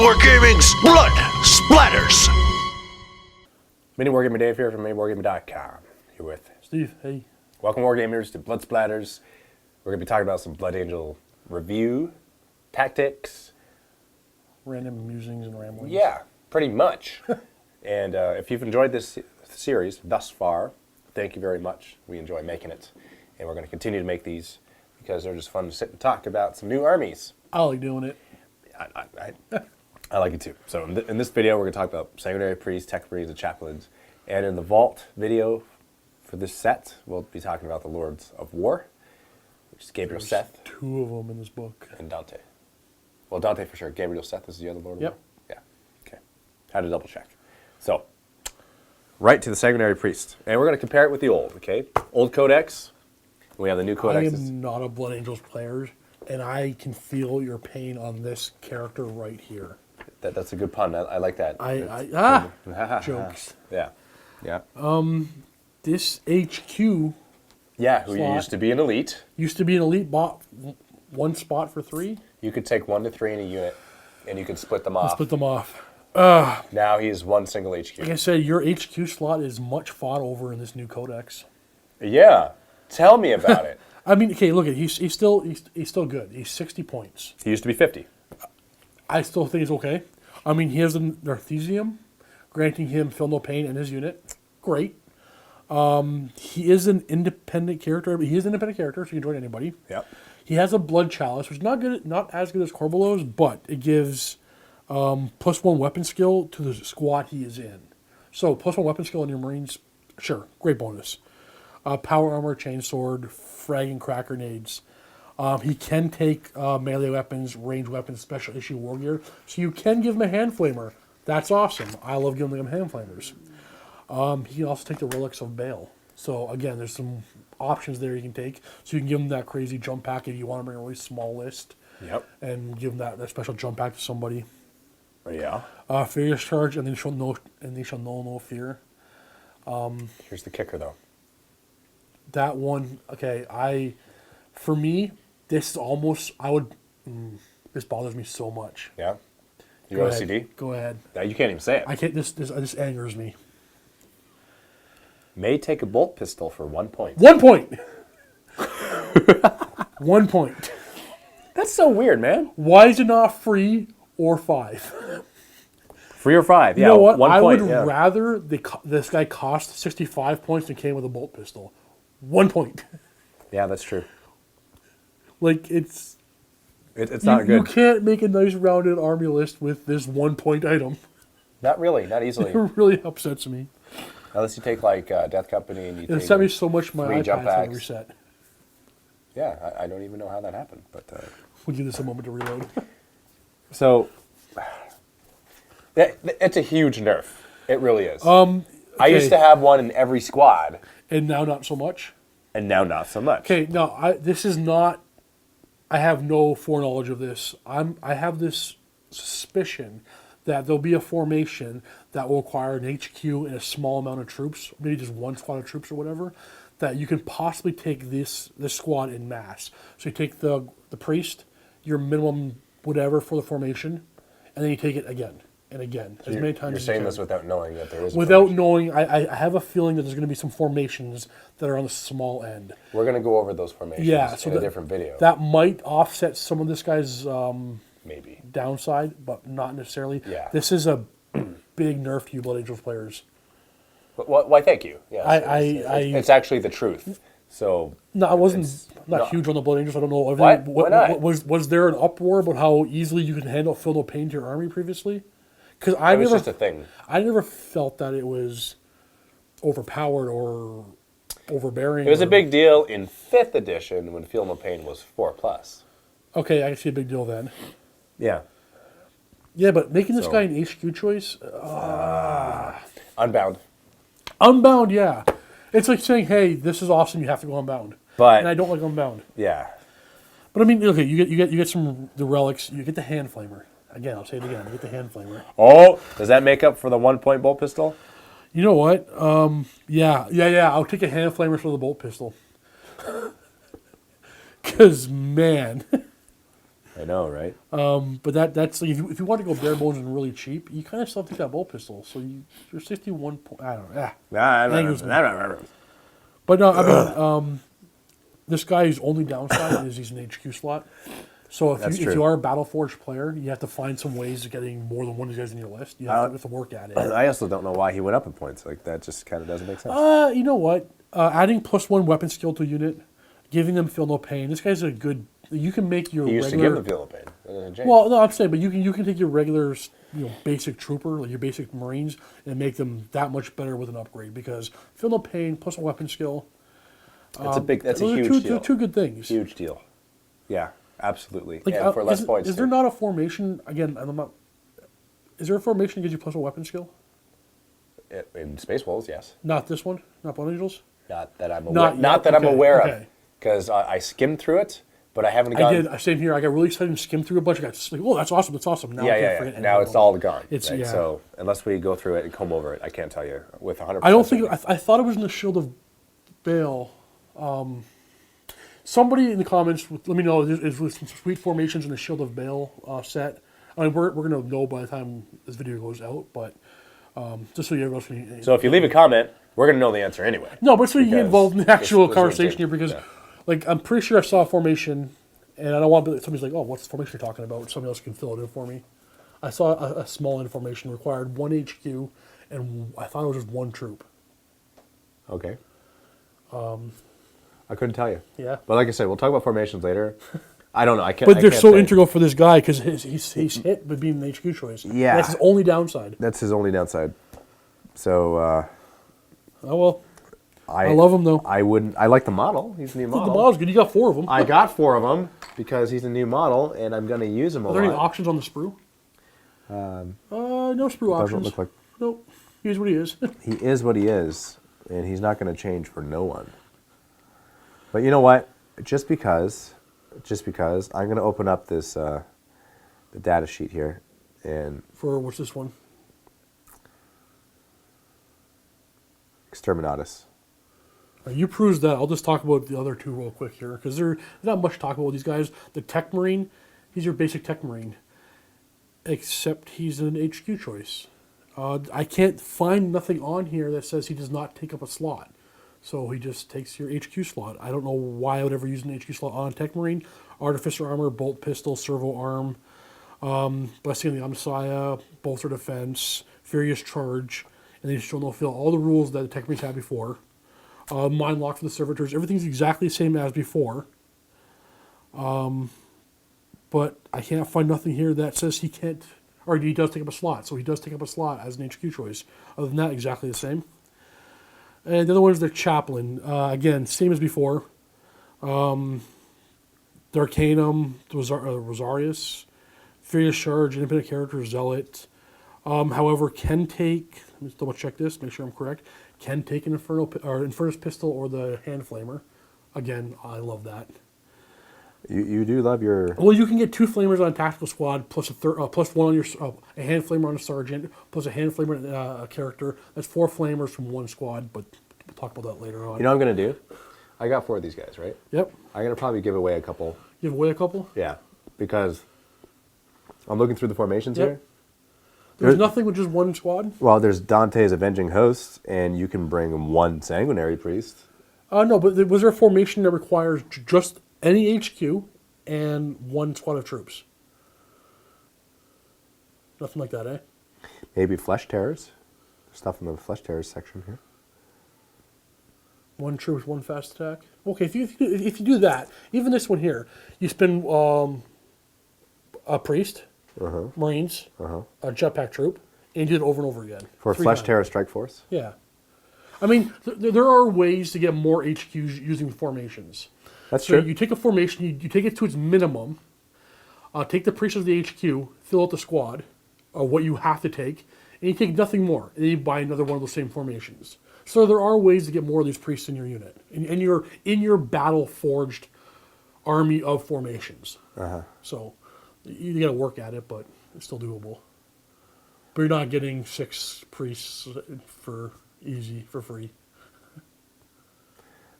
MiniWarGaming's Blood Splatters. MiniWarGaming Dave here from MiniWarGaming.com. Here with Steve, hey. welcome Wargamers to Blood Splatters. We're going to be talking about some Blood Angel review, tactics. Random musings and ramblings. Yeah, pretty much. And if you've enjoyed this series thus far, thank you very much. We enjoy making it. And we're going to continue to make these because they're just fun to sit and talk about some new armies. I like doing it. I like it too. So in this video, we're going to talk about Sanguinary Priest, Tech Marines, and Chaplains. And in the Vault video for this set, we'll be talking about the Lords of War, which is Gabriel There's Seth. two of them in this book. And Dante. Well, Dante for sure. Gabriel Seth is the other Lord of War? Yeah. Okay. Had to double check. So, right to the Sanguinary Priest. And we're going to compare it with the old, okay? Old Codex. We have the new Codex. I am not a Blood Angels player, and I can feel your pain on this character right here. That's a good pun. I like that. Jokes. Yeah. Yeah. This HQ. Yeah, who slot used to be an elite. Used to be an elite bot, one spot for 3. You could take 1 to 3 in a unit, and you could split them off. Split them off. Now he's one single HQ. Like I said, your HQ slot is much fought over in this new Codex. Yeah. Tell me about it. I mean, okay, look at he's still good. He's 60 points. He used to be 50. I still think he's okay. I mean, he has an Narthesium, granting him feel no pain in his unit. Great. He is an independent character. He is an independent character, so he can join anybody. Yep. He has a Blood Chalice, which is not as good as Corbelo's, but it gives +1 weapon skill to the squad he is in. So +1 weapon skill on your Marines, sure, great bonus. Power armor, chainsword, frag and crack grenades. He can take melee weapons, ranged weapons, special issue war gear. So you can give him a hand flamer. That's awesome. I love giving them hand flamers. He can also take the relics of Baal. So again, there's some options there you can take. So you can give him that crazy jump pack if you want to bring a really small list. Yep. And give him that special jump pack to somebody. Yeah. Furious charge, and they shall know no fear. Here's the kicker, though. That one, okay. For me, this is almost. This bothers me so much. Yeah. You Go OCD? ahead. Go ahead. Now, you can't even say it. I can't. This angers me. May take a bolt pistol for 1 point. 1 point. 1 point. That's so weird, man. Why is it not free or 5? 3 or 5, yeah. You know what? 1 I point, would rather this guy cost 65 points than came with a bolt pistol. 1 point. Yeah, that's true. Like it's not good. You can't make a nice rounded army list with this 1 point item. Not really, not easily. It really upsets me. Unless you take like Death Company and you It take upset me so much my 3 jump iPad's gonna packs. reset. Yeah, I don't even know how that happened. But We'll give this a moment to reload. so it's a huge nerf. It really is. I used to have one in every squad, And now not so much. and now not so much. Okay, no, this is not. I have no foreknowledge of this. I have this suspicion that there'll be a formation that will require an HQ and a small amount of troops, maybe just 1 squad of troops or whatever, that you can possibly take this squad in mass. So you take the priest, your minimum whatever for the formation, and then you take it again and again, as many times You're as you saying can. this without knowing that there is. Without knowing, I have a feeling that there's going to be some formations that are on the small end. We're going to go over those formations in a different video. That might offset some of this guy's Maybe. downside, but not necessarily. Yeah. This is a big nerf to you Blood Angels players. But why? Thank you. Yeah, it's actually the truth. So No, I wasn't huge on the Blood Angels. I don't know. Why not? Was there an uproar about how easily you can handle feel no pain to your army previously? Because it was just a thing. I never felt that it was overpowered or overbearing. It was a big deal in 5th edition when Feel No Pain was 4+. Okay, I can see a big deal then. Yeah. Yeah, but making this guy an HQ choice, Unbound. Unbound, yeah. It's like saying, hey, this is awesome, you have to go Unbound. And I don't like Unbound. Yeah. But I mean, okay, you get some the relics, you get the hand flamer. Again, I'll say it again, you get the hand flamer. Oh, does that make up for the 1 point bolt pistol? You know what? Yeah. I'll take a hand flamer for the bolt pistol. Because, man. I know, right? But that's like, if you want to go bare bones and really cheap, you kind of still take that bolt pistol. So you're 61 point. I don't know. But no, I mean, this guy's only downside is he's an HQ slot. So if you are a Battleforged player, you have to find some ways of getting more than one of these guys in your list. You have to work at it. I also don't know why he went up in points. Like that just kind of doesn't make sense. You know what? Adding +1 weapon skill to a unit, giving them feel no pain. This guy's a good. You can make your He used regular. to give them feel no pain. It doesn't change. Well, no, I'm saying, but you can take your regular, basic trooper, like your basic Marines, and make them that much better with an upgrade because feel no pain plus a weapon skill. That's a huge deal. Two good things. Huge deal. Yeah, absolutely. Like, and for less points. Is there not a formation? Again, I'm not. Is there a formation that gives you plus a weapon skill? In Space Wolves, yes. Not this one. Not Blood Angels. Not that I'm aware. Not that I'm aware of, because I skimmed through it, but I haven't gone. I did. Same here. I got really excited and skimmed through a bunch. I got like, oh, that's awesome. That's awesome. Now I can't forget Now it's all gone. It's right? yeah. So unless we go through it and comb over it, I can't tell you with 100%. I don't think. I thought it was in the Shield of Baal. Somebody in the comments, let me know. Is with some sweet formations in the Shield of Baal set. I mean, we're gonna know by the time this video goes out, but just so you guys can. So if you leave a comment, we're gonna know the answer anyway. No, but so you get involved in the actual conversation here because, like, I'm pretty sure I saw a formation, and I don't want to. Somebody's like, "Oh, what's the formation you're talking about?" Somebody else can fill it in for me. I saw a small information required 1 HQ, and I thought it was just 1 troop. Okay. I couldn't tell you. Yeah. But like I said, we'll talk about formations later. I don't know. I can't. But they're so integral for this guy because he's hit by being the HQ choice. Yeah. That's his only downside. That's his only downside. So. Oh well. I love him though. I wouldn't. I like the model. He's a new model. The model's good. You got 4 of them. I got 4 of them because he's a new model, and I'm going to use him a lot. Are there any options on the sprue? No sprue options. Doesn't look like. Nope. Here's what he is. He is what he is, and he's not going to change for no one. But you know what? Just because I'm going to open up this the data sheet here, and for what's this one? Exterminatus. You peruse that. I'll just talk about the other 2 real quick here because there's not much to talk about with these guys. The Tech Marine, he's your basic Tech Marine, except he's an HQ choice. I can't find nothing on here that says he does not take up a slot. So he just takes your HQ slot. I don't know why I would ever use an HQ slot on Tech Marine. Artificer Armor, Bolt Pistol, Servo Arm, Blessing of the Messiah, Bolster Defense, Furious Charge, and they still no fill. All the rules that the Tech Marines had before. Mind Lock for the Servitors. Everything's exactly the same as before. But I can't find nothing here that says he can't, or he does take up a slot. So he does take up a slot as an HQ choice. Other than that, exactly the same. And the other one is the Chaplain. Again, same as before. The Arcanum, the Rosarius, Furious Charge, Independent Character, Zealot. However, can take, let me double check this, make sure I'm correct, can take an Infernus Pistol or the Hand Flamer. Again, I love that. You do love your... Well, you can get 2 Flamers on a Tactical Squad, plus plus 1 on your... a Hand Flamer on a Sergeant, plus a Hand Flamer on a character. That's 4 Flamers from 1 squad, but we'll talk about that later on. You know what I'm going to do? I got 4 of these guys, right? Yep. I'm going to probably give away a couple. Give away a couple? Yeah, because I'm looking through the formations here. There's nothing with just 1 squad? Well, there's Dante's Avenging Host, and you can bring 1 Sanguinary Priest. No, but was there a formation that requires just any HQ and 1 squad of troops? Nothing like that, eh? Maybe Flesh Terrors. Stuff in the Flesh Terrors section here. 1 troop, 1 fast attack. Okay, if you do that, even this one here, you spend a priest, Marines, a jetpack troop, and you do it over and over again. For Flesh Terror Strike Force? Yeah. I mean, there are ways to get more HQs using formations. That's true. You take a formation, you take it to its minimum, take the priest of the HQ, fill out the squad, what you have to take, and you take nothing more, and then you buy another one of those same formations. So there are ways to get more of these priests in your unit, in your battle-forged army of formations. So you got to work at it, but it's still doable. But you're not getting 6 priests for free.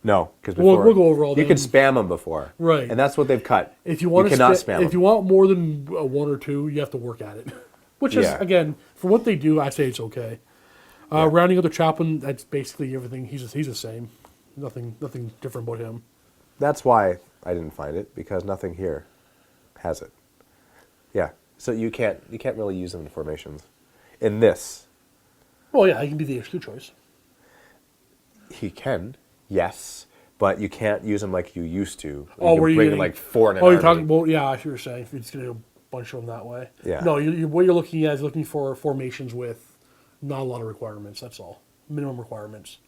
No, because We'll go over all you them. could spam them before, Right. And that's what they've cut. If you want to cannot spam if them. you want more than one or two, you have to work at it. Which is, Yeah. again, for what they do, I'd say it's okay. Rounding up the Chaplain, that's basically everything. He's the same. Nothing different about him. That's why I didn't find it, because nothing here has it. Yeah, so you can't really use them in formations. In this, Well, yeah, he can be the HQ choice. he can, yes, but you can't use them like you used to. You Oh, can were you bring getting, like 4 in an Oh, you're army. talking about, yeah, I see what you're saying. If you're just going to bunch of them that way. Yeah. No, what you're looking at is looking for formations with not a lot of requirements, that's all. Minimum requirements.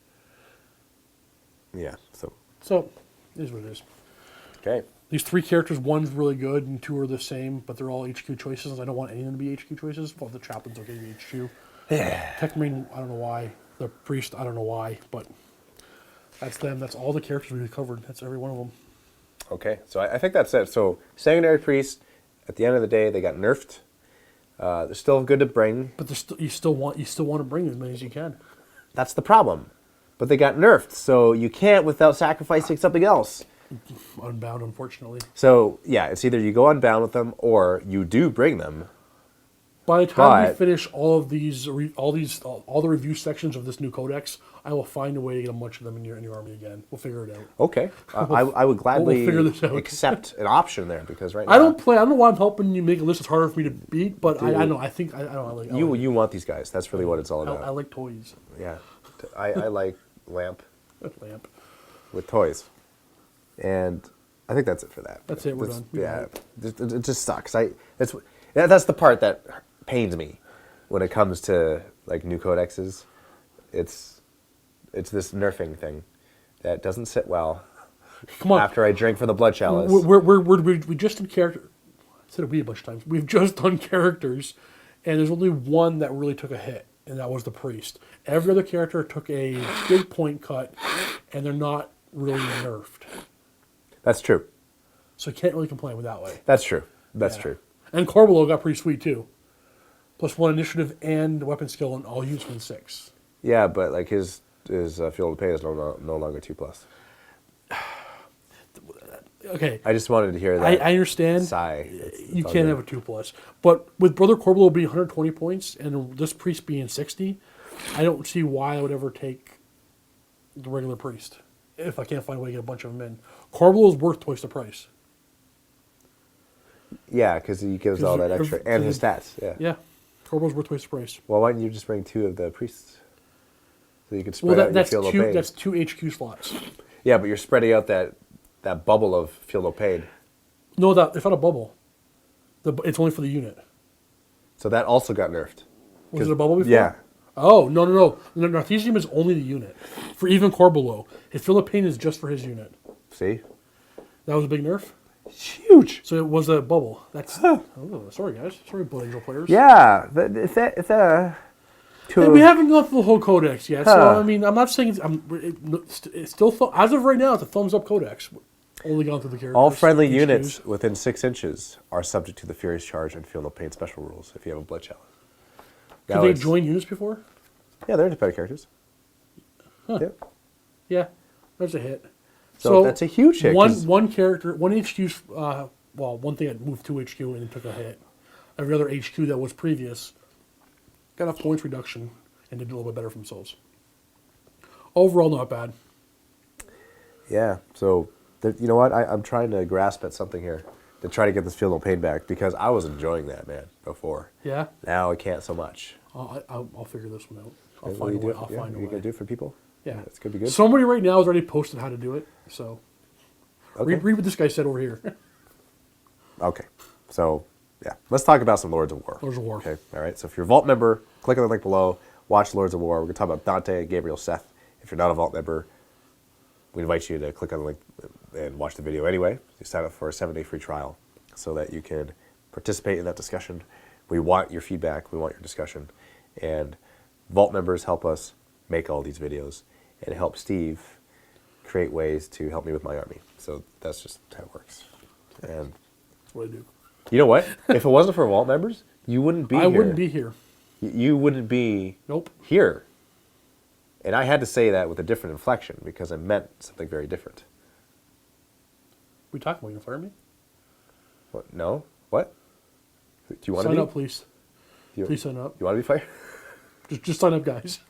Yeah, so, So, it is what it is. okay. These 3 characters, one's really good and 2 are the same, but they're all HQ choices. I don't want any of them to be HQ choices. Well, the Chaplain's okay to be HQ. Yeah. Tech Marine, I don't know why. The Priest, I don't know why, but that's them. That's all the characters we covered. That's every one of them. Okay, so I think that's it. So, Sanguinary Priest, at the end of the day, they got nerfed. They're still good to bring. But you still want to bring as many as you can. That's the problem. But they got nerfed, so you can't without sacrificing something else. Unbound, unfortunately. So, yeah, it's either you go unbound with them or you do bring them. By the time we But- finish all of these, all the review sections of this new codex, I will find a way to get a bunch of them in your army again. We'll figure it out. Okay. I would gladly figure this out. accept an option there, because right now... I don't know why I'm helping you make a list that's harder for me to beat, but I know. I think I like You want these guys. That's really what it's all about. I like toys. Yeah. I like Lamp Lamp. with toys. And I think that's it for that. That's it, we're done. We Yeah. got It just sucks. That's the part that pains me when it comes to like new codexes. It's this nerfing thing that doesn't sit well. Come on. After I drink from the blood chalice. We just did character. I said it we a bunch of times. We've just done characters, and there's only one that really took a hit, and that was the Priest. Every other character took a big point cut, and they're not really nerfed. That's true. So you can't really complain with that way. That's true. That's Yeah. true. And Corbolo got pretty sweet too. Plus 1 initiative and weapon skill, and all units within 6. Yeah, but like his field of pay is no longer 2+. Okay. I just wanted to hear that. I understand. Sigh. You can't have a 2+. But with Brother Corbolo being 120 points and this Priest being 60, I don't see why I would ever take the regular Priest if I can't find a way to get a bunch of them in. Corbolo is worth twice the price. Yeah, because he gives all that extra and his stats. Yeah. Yeah. Corbolo's worth twice the price. Well, why didn't you just bring 2 of the priests, so you could spread out your that's field of two. pain? That's 2 HQ slots. Yeah, but you're spreading out that bubble of field of pain. No, it's not a bubble. It's only for the unit. So that also got nerfed. Was it a bubble before? Yeah. Oh, no. Narthesium is only the unit. For even Corbolo. His field of pain is just for his unit. See? That was a big nerf? Huge. So it was a bubble. That's... Oh, sorry, guys. Sorry, Blood Angel players. Yeah. Hey, we haven't gone through the whole codex yet, so I mean, I'm not saying it's still as of right now, it's a thumbs up codex. Only gone through the characters. All friendly HQs. units within 6 inches are subject to the Furious Charge and Field of Pain special rules if you have a Blood Chalice. Did they join units before? Yeah, they're independent characters. Huh. Yeah. Yeah, that's a hit. So that's a huge hit. One character, one HQ's, one thing that moved to HQ and took a hit. Every other HQ that was previous got a points reduction and did a little bit better for themselves. Overall, not bad. Yeah, so you know what? I'm trying to grasp at something here to try to get this Field of Pain back, because I was enjoying that, man, before. Yeah? Now I can't so much. I'll figure this one out. I'll Will find you a do way. it? I'll Yeah, find a you way. gonna do it for people? Yeah. It's gonna be good. Somebody right now has already posted how to do it, so Okay. read what this guy said over here. Okay. So, yeah. Let's talk about some Lords of War. Lords of War. Okay. All right. So if you're a Vault member, click on the link below. Watch Lords of War. We're going to talk about Dante, Gabriel, Seth. If you're not a Vault member, we invite you to click on the link and watch the video anyway. You sign up for a 7-day free trial so that you can participate in that discussion. We want your feedback. We want your discussion. And Vault members help us make all these videos and help Steve create ways to help me with my army. So that's just how it works. And That's what I do. you know what? If it wasn't for Vault members, you wouldn't be here. I wouldn't be here. You wouldn't be Nope. here. And I had to say that with a different inflection because I meant something very different. We talking about you fire me? What? No? What? Do you want to Sign be? up, please. You, Please sign up. You want to be fired? Just sign up, guys.